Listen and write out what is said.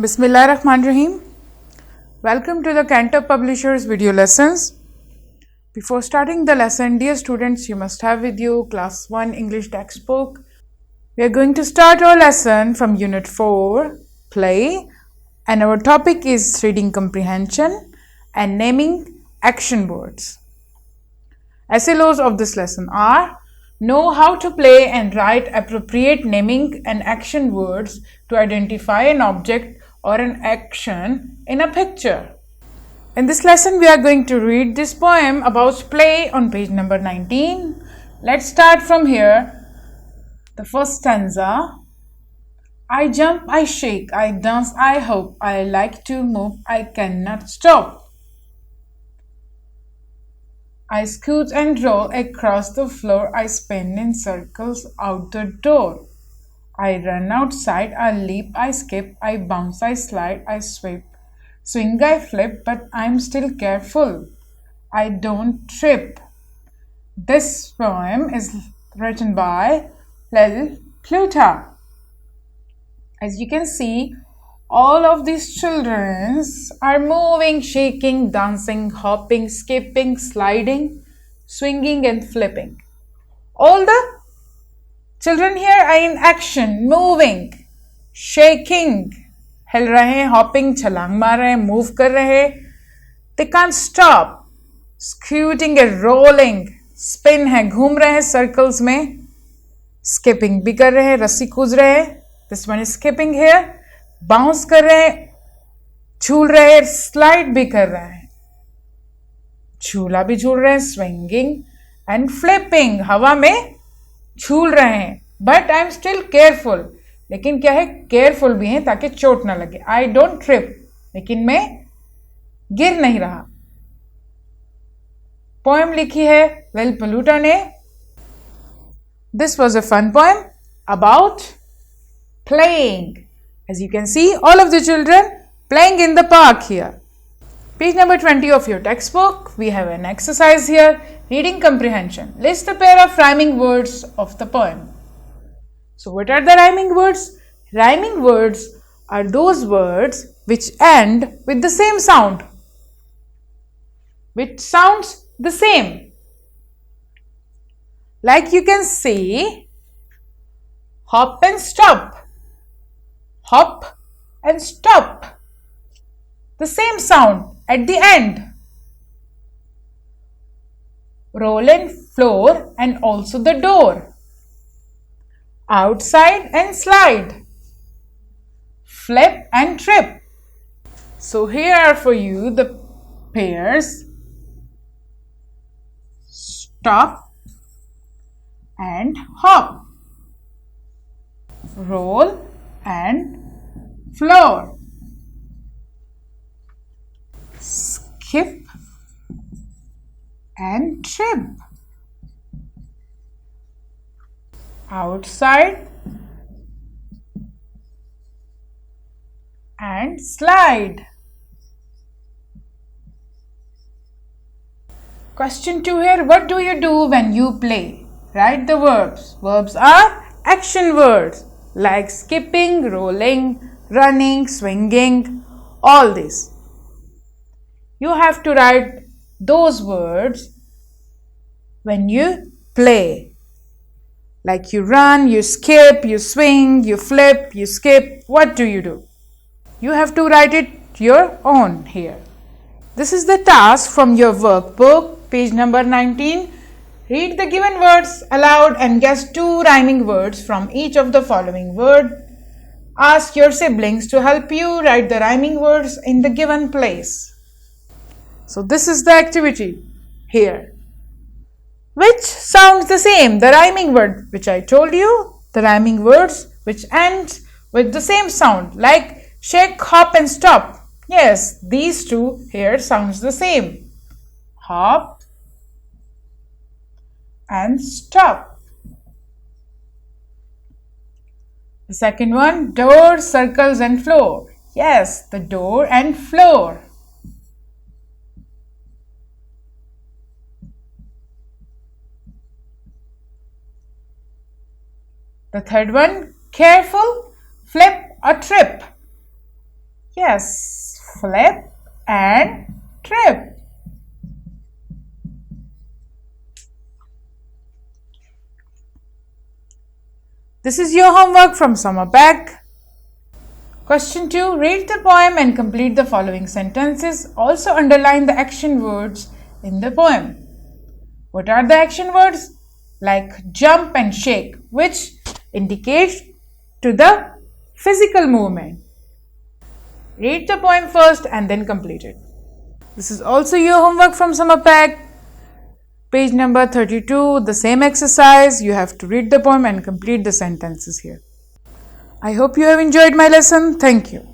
Bismillahirrahmanirrahim. Welcome to the Cantab Publishers video lessons. Before starting the lesson, dear students, you must have with you class 1 English textbook. We are going to start our lesson from unit 4, play, and our topic is reading comprehension and naming action words. SLOs of this lesson are: know how to play and write appropriate naming and action words to identify an object or an action in a picture. In this lesson, we are going to read this poem about play on page number 19. Let's start from here. The first stanza. I jump, I shake, I dance, I hope, I like to move, I cannot stop. I scoot and roll across the floor, I spin in circles out the door. I run outside, I leap, I skip, I bounce, I slide, I sweep. Swing, I flip, but I'm still careful. I don't trip. This poem is written by Pluta. As you can see, all of these children are moving, shaking, dancing, hopping, skipping, sliding, swinging and flipping. All the children here are in action, moving, shaking, हिल रहे, hopping, छलांग मार रहे, move कर रहे. They can't stop. Scooting and rolling, spin है, घूम रहे हैं circles में. Skipping भी कर रहे हैं, रस्सी कूद रहे हैं. This one is skipping here. Bounce कर रहे हैं, झूल रहे हैं, slide भी कर रहे हैं. झूला भी झूल रहे हैं, swinging and flipping, हवा में झूल रहे हैं. But I am still careful, लेकिन क्या है, केयरफुल भी है ताकि चोट ना लगे. आई डोंट ट्रिप, लेकिन मैं गिर नहीं रहा. पोएम लिखी है प्लूटा ने. This was a fun poem about playing. As you can see, all of the children playing in the park here. Page number 20 of your textbook, we have an exercise here, reading comprehension. List the pair of rhyming words of the poem. So what are the rhyming words? Rhyming words are those words which end with the same sound, which sounds the same. Like you can see, hop and stop. Hop and stop. The same sound at the end. Roll and floor and also the door. Outside and slide. Flip and trip. So here are for you the pairs. Stop and hop. Roll and floor. Skip and trip. Outside and slide. Question 2 here. What do you do when you play? Write the verbs. Verbs are action words like skipping, rolling, running, swinging, all this. You have to write those words when you play. Like you run, you skip, you swing, you flip, you skip. What do? You have to write it your own here. This is the task from your workbook, page number 19. Read the given words aloud and guess 2 rhyming words from each of the following words. Ask your siblings to help you write the rhyming words in the given place. So this is the activity here. Which sounds the same? The rhyming word which I told you, the rhyming words which end with the same sound, like shake, hop and stop. Yes, these 2 here sounds the same. Hop and stop. The second one, door, circles and floor. Yes, the door and floor. The third one, careful, flip or trip. Yes, flip and trip. This is your homework from Summer Back. Question 2. Read the poem and complete the following sentences. Also underline the action words in the poem. What are the action words? Like jump and shake, which indicates to the physical movement. Read the poem first and then complete it. This is also your homework from Summer Pack. Page number 32, the same exercise. You have to read the poem and complete the sentences here. I hope you have enjoyed my lesson. Thank you.